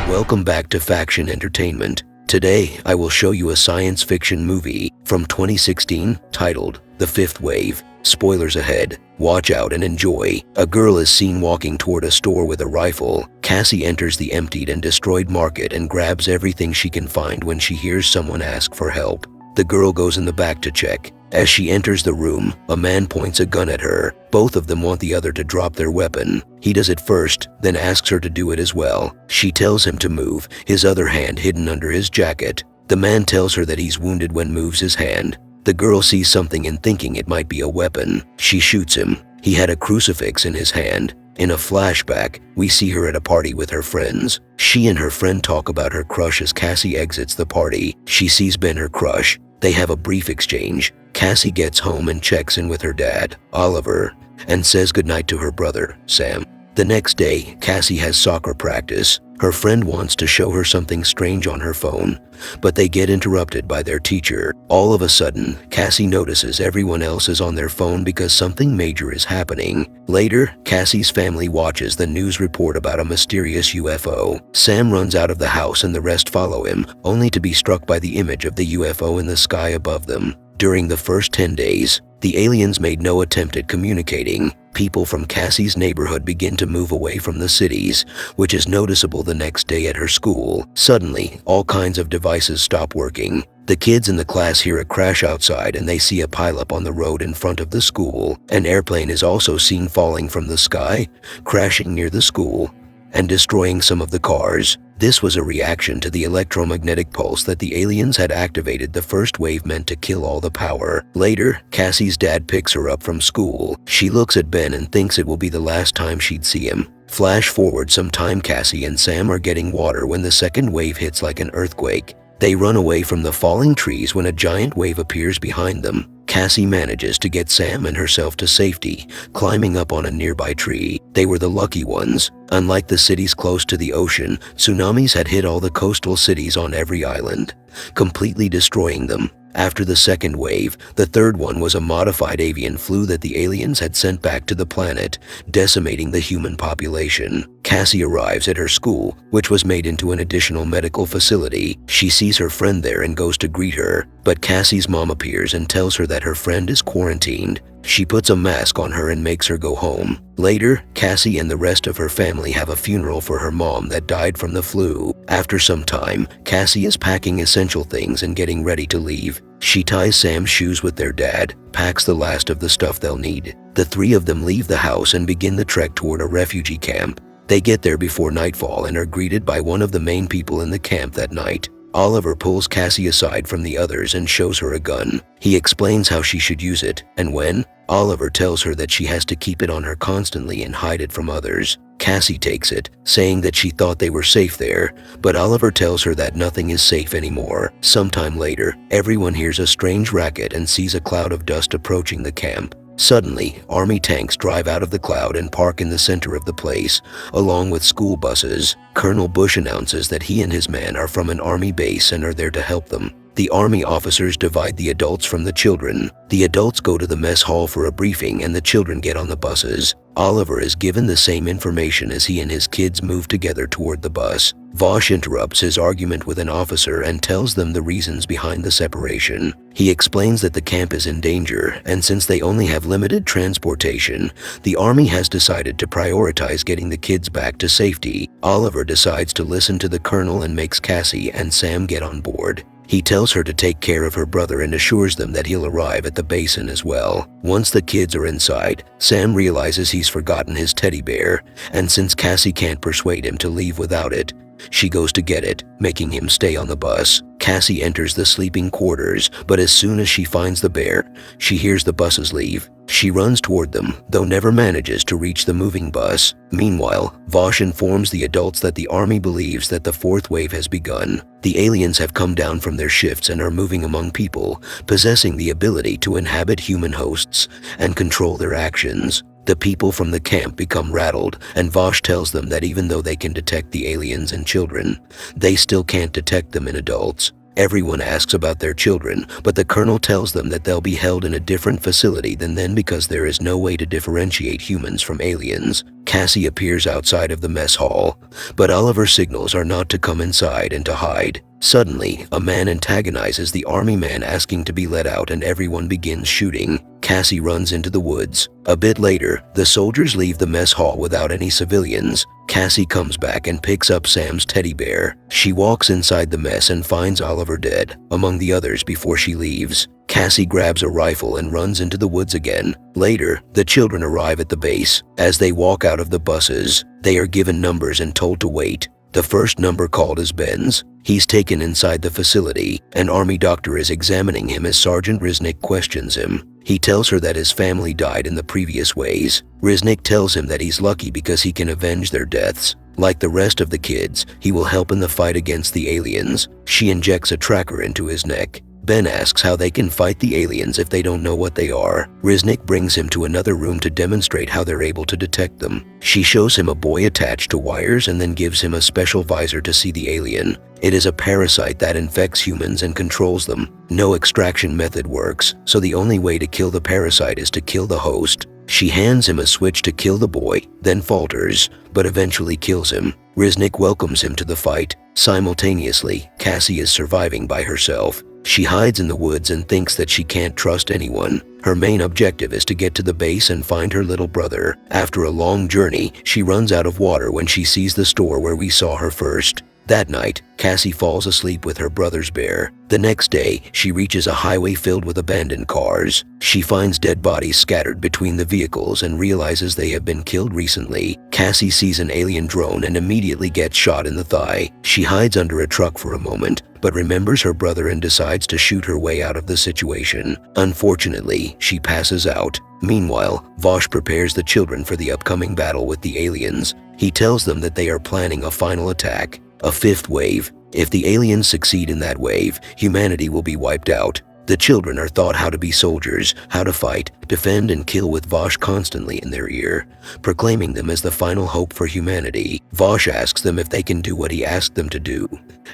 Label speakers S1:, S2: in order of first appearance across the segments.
S1: Welcome back to Faction Entertainment. Today, I will show you a science fiction movie from 2016 titled The Fifth Wave. Spoilers ahead. Watch out and enjoy. A girl is seen walking toward a store with a rifle. Cassie enters the emptied and destroyed market and grabs everything she can find when she hears someone ask for help. The girl goes in the back to check. As she enters the room, a man points a gun at her. Both of them want the other to drop their weapon. He does it first, then asks her to do it as well. She tells him to move, his other hand hidden under his jacket. The man tells her that he's wounded when moves his hand. The girl sees something and thinking it might be a weapon. She shoots him. He had a crucifix in his hand. In a flashback, we see her at a party with her friends. She and her friend talk about her crush as Cassie exits the party. She sees Ben, her crush. They have a brief exchange. Cassie gets home and checks in with her dad, Oliver, and says goodnight to her brother, Sam. The next day, Cassie has soccer practice. Her friend wants to show her something strange on her phone, but they get interrupted by their teacher. All of a sudden, Cassie notices everyone else is on their phone because something major is happening. Later, Cassie's family watches the news report about a mysterious UFO. Sam runs out of the house and the rest follow him, only to be struck by the image of the UFO in the sky above them. During the first 10 days, the aliens made no attempt at communicating. People from Cassie's neighborhood begin to move away from the cities, which is noticeable the next day at her school. Suddenly, all kinds of devices stop working. The kids in the class hear a crash outside and they see a pileup on the road in front of the school. An airplane is also seen falling from the sky, crashing near the school, and destroying some of the cars. This was a reaction to the electromagnetic pulse that the aliens had activated the first wave meant to kill all the power. Later, Cassie's dad picks her up from school. She looks at Ben and thinks it will be the last time she'd see him. Flash forward some time, Cassie and Sam are getting water when the second wave hits like an earthquake. They run away from the falling trees when a giant wave appears behind them. Cassie manages to get Sam and herself to safety, climbing up on a nearby tree. They were the lucky ones. Unlike the cities close to the ocean, tsunamis had hit all the coastal cities on every island, completely destroying them. After the second wave, the third one was a modified avian flu that the aliens had sent back to the planet, decimating the human population. Cassie arrives at her school, which was made into an additional medical facility. She sees her friend there and goes to greet her, but Cassie's mom appears and tells her that her friend is quarantined. She puts a mask on her and makes her go home. Later, Cassie and the rest of her family have a funeral for her mom that died from the flu. After some time, Cassie is packing essential things and getting ready to leave. She ties Sam's shoes with their dad, packs the last of the stuff they'll need. The three of them leave the house and begin the trek toward a refugee camp. They get there before nightfall and are greeted by one of the main people in the camp that night. Oliver pulls Cassie aside from the others and shows her a gun. He explains how she should use it, and when, Oliver tells her that she has to keep it on her constantly and hide it from others. Cassie takes it, saying that she thought they were safe there, but Oliver tells her that nothing is safe anymore. Sometime later, everyone hears a strange racket and sees a cloud of dust approaching the camp. Suddenly, army tanks drive out of the cloud and park in the center of the place, along with school buses. Colonel Bush announces that he and his men are from an army base and are there to help them. The army officers divide the adults from the children. The adults go to the mess hall for a briefing and the children get on the buses. Oliver is given the same information as he and his kids move together toward the bus. Vosh interrupts his argument with an officer and tells them the reasons behind the separation. He explains that the camp is in danger, and since they only have limited transportation, the army has decided to prioritize getting the kids back to safety. Oliver decides to listen to the colonel and makes Cassie and Sam get on board. He tells her to take care of her brother and assures them that he'll arrive at the basin as well. Once the kids are inside, Sam realizes he's forgotten his teddy bear, and since Cassie can't persuade him to leave without it, she goes to get it, making him stay on the bus. Cassie enters the sleeping quarters, but as soon as she finds the bear, she hears the buses leave. She runs toward them, though never manages to reach the moving bus. Meanwhile, Vosh informs the adults that the army believes that the fourth wave has begun. The aliens have come down from their shifts and are moving among people, possessing the ability to inhabit human hosts and control their actions. The people from the camp become rattled, and Vosh tells them that even though they can detect the aliens in children, they still can't detect them in adults. Everyone asks about their children, but the colonel tells them that they'll be held in a different facility than then because there is no way to differentiate humans from aliens. Cassie appears outside of the mess hall, but Oliver signals her not to come inside and to hide. Suddenly, a man antagonizes the army man asking to be let out and everyone begins shooting. Cassie runs into the woods. A bit later, the soldiers leave the mess hall without any civilians. Cassie comes back and picks up Sam's teddy bear. She walks inside the mess and finds Oliver dead, among the others, before she leaves. Cassie grabs a rifle and runs into the woods again. Later, the children arrive at the base. As they walk out of the buses, they are given numbers and told to wait. The first number called is Ben's. He's taken inside the facility. An army doctor is examining him as Sergeant Riznik questions him. He tells her that his family died in the previous ways. Riznik tells him that he's lucky because he can avenge their deaths. Like the rest of the kids, he will help in the fight against the aliens. She injects a tracker into his neck. Ben asks how they can fight the aliens if they don't know what they are. Riznik brings him to another room to demonstrate how they're able to detect them. She shows him a boy attached to wires and then gives him a special visor to see the alien. It is a parasite that infects humans and controls them. No extraction method works, so the only way to kill the parasite is to kill the host. She hands him a switch to kill the boy, then falters, but eventually kills him. Riznik welcomes him to the fight. Simultaneously, Cassie is surviving by herself. She hides in the woods and thinks that she can't trust anyone. Her main objective is to get to the base and find her little brother. After a long journey, she runs out of water when she sees the store where we saw her first. That night, Cassie falls asleep with her brother's bear. The next day, she reaches a highway filled with abandoned cars. She finds dead bodies scattered between the vehicles and realizes they have been killed recently. Cassie sees an alien drone and immediately gets shot in the thigh. She hides under a truck for a moment, but remembers her brother and decides to shoot her way out of the situation. Unfortunately, she passes out. Meanwhile, Vosh prepares the children for the upcoming battle with the aliens. He tells them that they are planning a final attack. A fifth wave. If the aliens succeed in that wave, humanity will be wiped out. The children are taught how to be soldiers, how to fight, defend and kill with Vosh constantly in their ear, proclaiming them as the final hope for humanity. Vosh asks them if they can do what he asked them to do,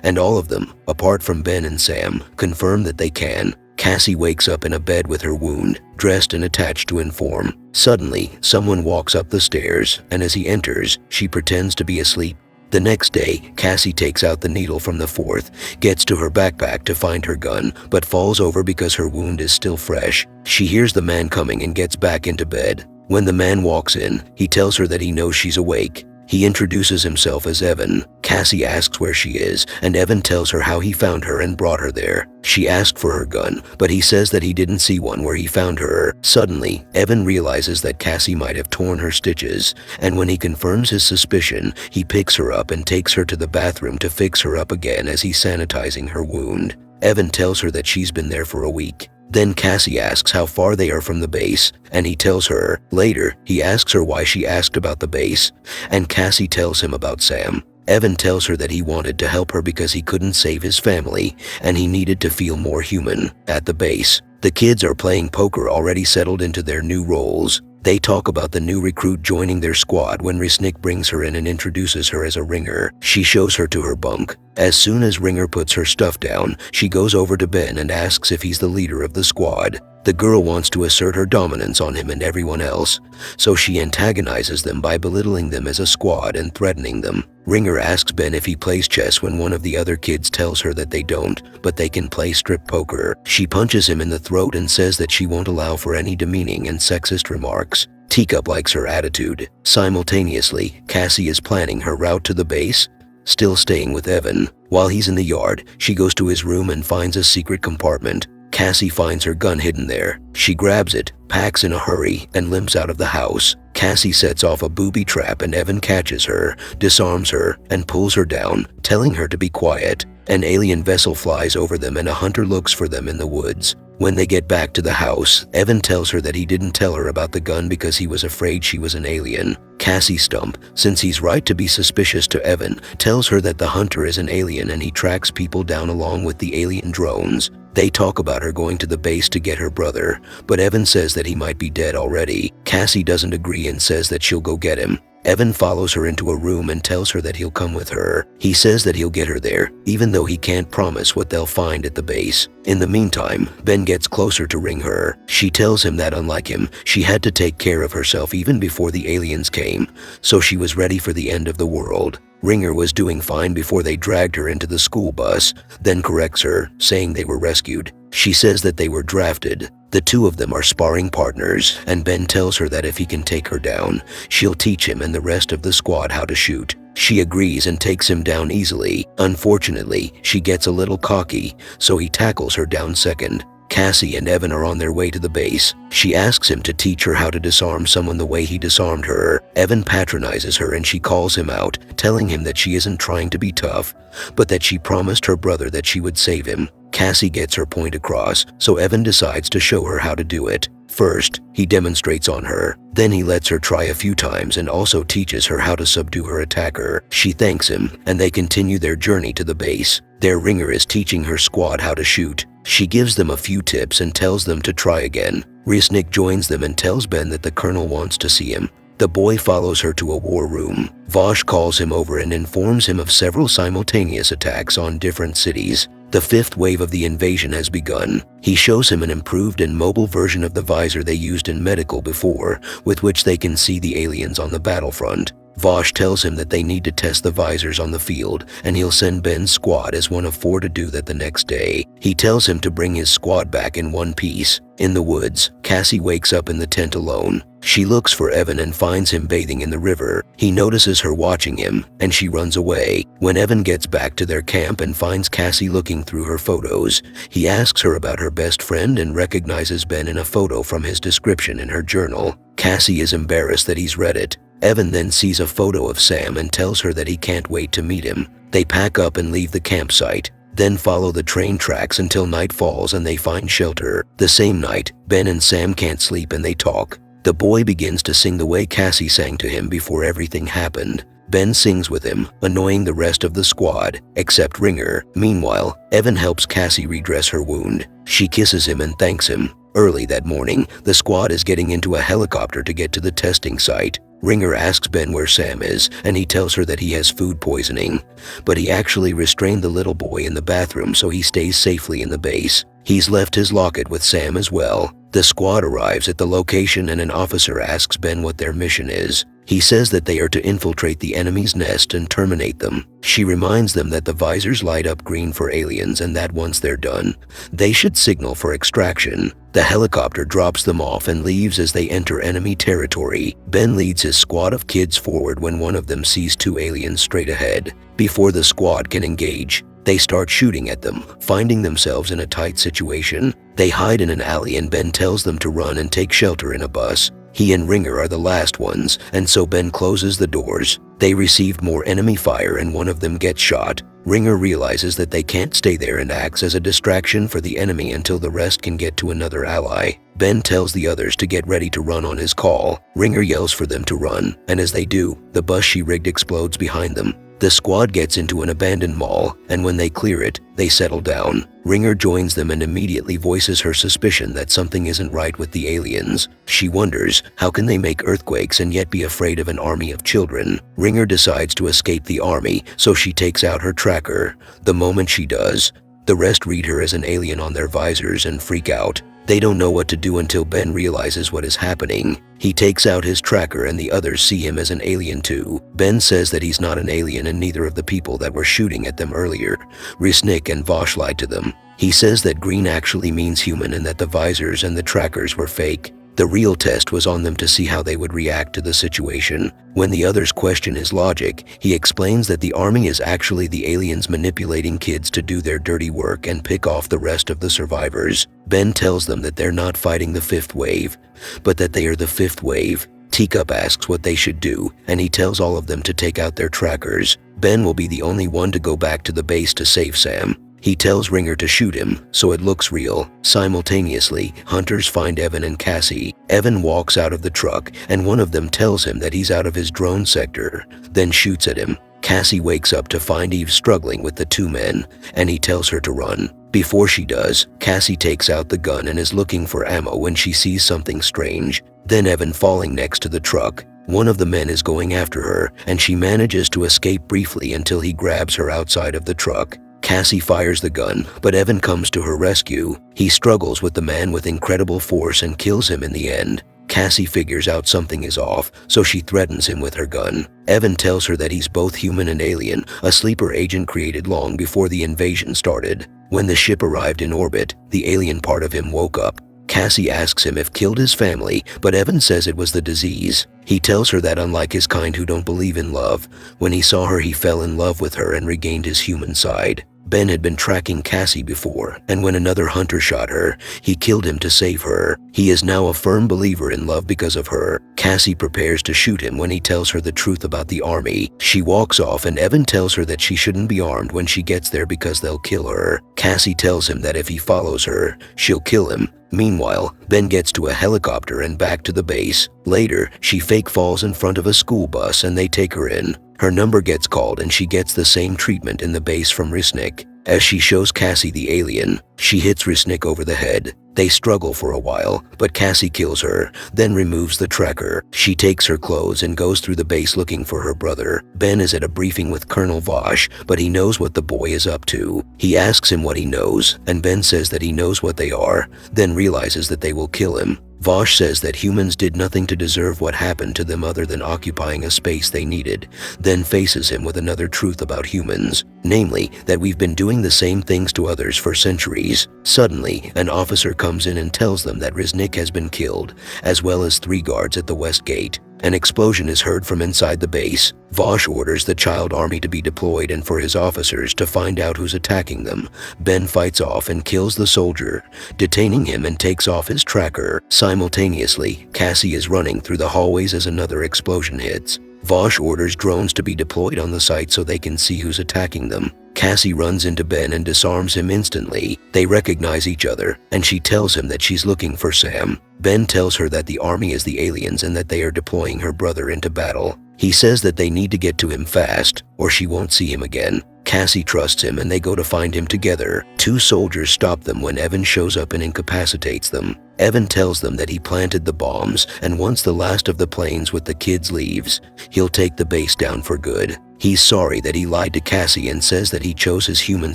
S1: and all of them, apart from Ben and Sam, confirm that they can. Cassie wakes up in a bed with her wound, dressed and attached to Inform. Suddenly, someone walks up the stairs, and as he enters, she pretends to be asleep. The next day, Cassie takes out the needle from the fourth, gets to her backpack to find her gun, but falls over because her wound is still fresh. She hears the man coming and gets back into bed. When the man walks in, he tells her that he knows she's awake. He introduces himself as Evan. Cassie asks where she is, and Evan tells her how he found her and brought her there. She asked for her gun, but he says that he didn't see one where he found her. Suddenly, Evan realizes that Cassie might have torn her stitches, and when he confirms his suspicion, he picks her up and takes her to the bathroom to fix her up again as he's sanitizing her wound. Evan tells her that she's been there for a week. Then Cassie asks how far they are from the base, and he tells her. Later, he asks her why she asked about the base, and Cassie tells him about Sam. Evan tells her that he wanted to help her because he couldn't save his family, and he needed to feel more human. At the base, the kids are playing poker, already settled into their new roles. They talk about the new recruit joining their squad when Riznik brings her in and introduces her as a ringer. She shows her to her bunk. As soon as Ringer puts her stuff down, she goes over to Ben and asks if he's the leader of the squad. The girl wants to assert her dominance on him and everyone else, so she antagonizes them by belittling them as a squad and threatening them. Ringer asks Ben if he plays chess when one of the other kids tells her that they don't, but they can play strip poker. She punches him in the throat and says that she won't allow for any demeaning and sexist remarks. Teacup likes her attitude. Simultaneously, Cassie is planning her route to the base, still staying with Evan. While he's in the yard, she goes to his room and finds a secret compartment. Cassie finds her gun hidden there. She grabs it, packs in a hurry, and limps out of the house. Cassie sets off a booby trap and Evan catches her, disarms her, and pulls her down, telling her to be quiet. An alien vessel flies over them and a hunter looks for them in the woods. When they get back to the house, Evan tells her that he didn't tell her about the gun because he was afraid she was an alien. Cassie Stump, since he's right to be suspicious to Evan, tells her that the hunter is an alien and he tracks people down along with the alien drones. They talk about her going to the base to get her brother, but Evan says that he might be dead already. Cassie doesn't agree and says that she'll go get him. Evan follows her into a room and tells her that he'll come with her. He says that he'll get her there, even though he can't promise what they'll find at the base. In the meantime, Ben gets closer to ring her. She tells him that unlike him, she had to take care of herself even before the aliens came, so she was ready for the end of the world. Ringer was doing fine before they dragged her into the school bus, then corrects her, saying they were rescued. She says that they were drafted. The two of them are sparring partners, and Ben tells her that if he can take her down, she'll teach him and the rest of the squad how to shoot. She agrees and takes him down easily. Unfortunately, she gets a little cocky, so he tackles her down second. Cassie and Evan are on their way to the base. She asks him to teach her how to disarm someone the way he disarmed her. Evan patronizes her and she calls him out, telling him that she isn't trying to be tough, but that she promised her brother that she would save him. Cassie gets her point across, so Evan decides to show her how to do it. First, he demonstrates on her. Then he lets her try a few times and also teaches her how to subdue her attacker. She thanks him, and they continue their journey to the base. Their ringer is teaching her squad how to shoot. She gives them a few tips and tells them to try again. Resnick joins them and tells Ben that the colonel wants to see him. The boy follows her to a war room. Vosh calls him over and informs him of several simultaneous attacks on different cities. The fifth wave of the invasion has begun. He shows him an improved and mobile version of the visor they used in medical before, with which they can see the aliens on the battlefront. Vosh tells him that they need to test the visors on the field, and he'll send Ben's squad as one of 4 to do that the next day. He tells him to bring his squad back in one piece. In the woods, Cassie wakes up in the tent alone. She looks for Evan and finds him bathing in the river. He notices her watching him, and she runs away. When Evan gets back to their camp and finds Cassie looking through her photos, he asks her about her best friend and recognizes Ben in a photo from his description in her journal. Cassie is embarrassed that he's read it. Evan then sees a photo of Sam and tells her that he can't wait to meet him. They pack up and leave the campsite, then follow the train tracks until night falls and they find shelter. The same night, Ben and Sam can't sleep and they talk. The boy begins to sing the way Cassie sang to him before everything happened. Ben sings with him, annoying the rest of the squad, except Ringer. Meanwhile, Evan helps Cassie redress her wound. She kisses him and thanks him. Early that morning, the squad is getting into a helicopter to get to the testing site. Ringer asks Ben where Sam is, and he tells her that he has food poisoning. But he actually restrained the little boy in the bathroom so he stays safely in the base. He's left his locket with Sam as well. The squad arrives at the location and an officer asks Ben what their mission is. He says that they are to infiltrate the enemy's nest and terminate them. She reminds them that the visors light up green for aliens and that once they're done, they should signal for extraction. The helicopter drops them off and leaves as they enter enemy territory. Ben leads his squad of kids forward when one of them sees 2 aliens straight ahead. Before the squad can engage, they start shooting at them, finding themselves in a tight situation. They hide in an alley and Ben tells them to run and take shelter in a bus. He and Ringer are the last ones, and so Ben closes the doors. They received more enemy fire and one of them gets shot. Ringer realizes that they can't stay there and acts as a distraction for the enemy until the rest can get to another ally. Ben tells the others to get ready to run on his call. Ringer yells for them to run, and as they do, the bus she rigged explodes behind them. The squad gets into an abandoned mall, and when they clear it, they settle down. Ringer joins them and immediately voices her suspicion that something isn't right with the aliens. She wonders, how can they make earthquakes and yet be afraid of an army of children? Ringer decides to escape the army, so she takes out her tracker. The moment she does, the rest read her as an alien on their visors and freak out. They don't know what to do until Ben realizes what is happening. He takes out his tracker and the others see him as an alien too. Ben says that he's not an alien and neither of the people that were shooting at them earlier. Resnick and Vosh lied to them. He says that green actually means human and that the visors and the trackers were fake. The real test was on them to see how they would react to the situation. When the others question his logic, he explains that the army is actually the aliens manipulating kids to do their dirty work and pick off the rest of the survivors. Ben tells them that they're not fighting the fifth wave, but that they are the fifth wave. Teacup asks what they should do, and he tells all of them to take out their trackers. Ben will be the only one to go back to the base to save Sam. He tells Ringer to shoot him, so it looks real. Simultaneously, hunters find Evan and Cassie. Evan walks out of the truck, and one of them tells him that he's out of his drone sector, then shoots at him. Cassie wakes up to find Eve struggling with the 2 men, and he tells her to run. Before she does, Cassie takes out the gun and is looking for ammo when she sees something strange. Then Evan falling next to the truck. One of the men is going after her, and she manages to escape briefly until he grabs her outside of the truck. Cassie fires the gun, but Evan comes to her rescue. He struggles with the man with incredible force and kills him in the end. Cassie figures out something is off, so she threatens him with her gun. Evan tells her that he's both human and alien, a sleeper agent created long before the invasion started. When the ship arrived in orbit, the alien part of him woke up. Cassie asks him if killed his family, but Evan says it was the disease. He tells her that unlike his kind who don't believe in love, when he saw her he fell in love with her and regained his human side. Ben had been tracking Cassie before, and when another hunter shot her, he killed him to save her. He is now a firm believer in love because of her. Cassie prepares to shoot him when he tells her the truth about the army. She walks off and Evan tells her that she shouldn't be armed when she gets there because they'll kill her. Cassie tells him that if he follows her, she'll kill him. Meanwhile, Ben gets to a helicopter and back to the base. Later, she fake falls in front of a school bus and they take her in. Her number gets called and she gets the same treatment in the base from Risnik. As she shows Cassie the alien, she hits Risnik over the head. They struggle for a while, but Cassie kills her, then removes the tracker. She takes her clothes and goes through the base looking for her brother. Ben is at a briefing with Colonel Vosh, but he knows what the boy is up to. He asks him what he knows, and Ben says that he knows what they are, then realizes that they will kill him. Vosh says that humans did nothing to deserve what happened to them other than occupying a space they needed, then faces him with another truth about humans, namely that we've been doing the same things to others for centuries. Suddenly, an officer comes in and tells them that Risnik has been killed, as well as 3 guards at the west gate. An explosion is heard from inside the base. Vosh orders the child army to be deployed and for his officers to find out who's attacking them. Ben fights off and kills the soldier, detaining him and takes off his tracker. Simultaneously, Cassie is running through the hallways as another explosion hits. Vosh orders drones to be deployed on the site so they can see who's attacking them. Cassie runs into Ben and disarms him instantly. They recognize each other, and she tells him that she's looking for Sam. Ben tells her that the army is the aliens and that they are deploying her brother into battle. He says that they need to get to him fast, or she won't see him again. Cassie trusts him and they go to find him together. 2 soldiers stop them when Evan shows up and incapacitates them. Evan tells them that he planted the bombs, and once the last of the planes with the kids leaves, he'll take the base down for good. He's sorry that he lied to Cassie and says that he chose his human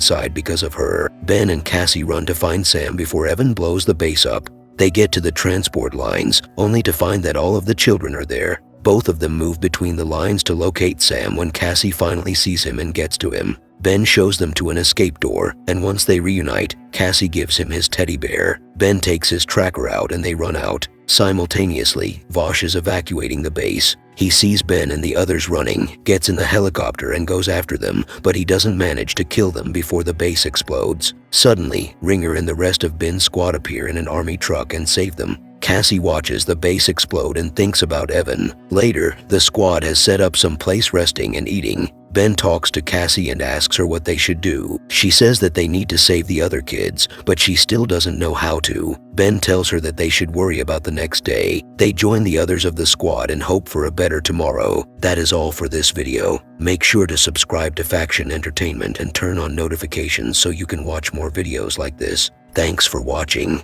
S1: side because of her. Ben and Cassie run to find Sam before Evan blows the base up. They get to the transport lines, only to find that all of the children are there. Both of them move between the lines to locate Sam when Cassie finally sees him and gets to him. Ben shows them to an escape door, and once they reunite, Cassie gives him his teddy bear. Ben takes his tracker out and they run out. Simultaneously, Vosh is evacuating the base. He sees Ben and the others running, gets in the helicopter and goes after them, but he doesn't manage to kill them before the base explodes. Suddenly, Ringer and the rest of Ben's squad appear in an army truck and save them. Cassie watches the base explode and thinks about Evan. Later, the squad has set up some place resting and eating. Ben talks to Cassie and asks her what they should do. She says that they need to save the other kids, but she still doesn't know how to. Ben tells her that they should worry about the next day. They join the others of the squad and hope for a better tomorrow. That is all for this video. Make sure to subscribe to Faction Entertainment and turn on notifications so you can watch more videos like this. Thanks for watching.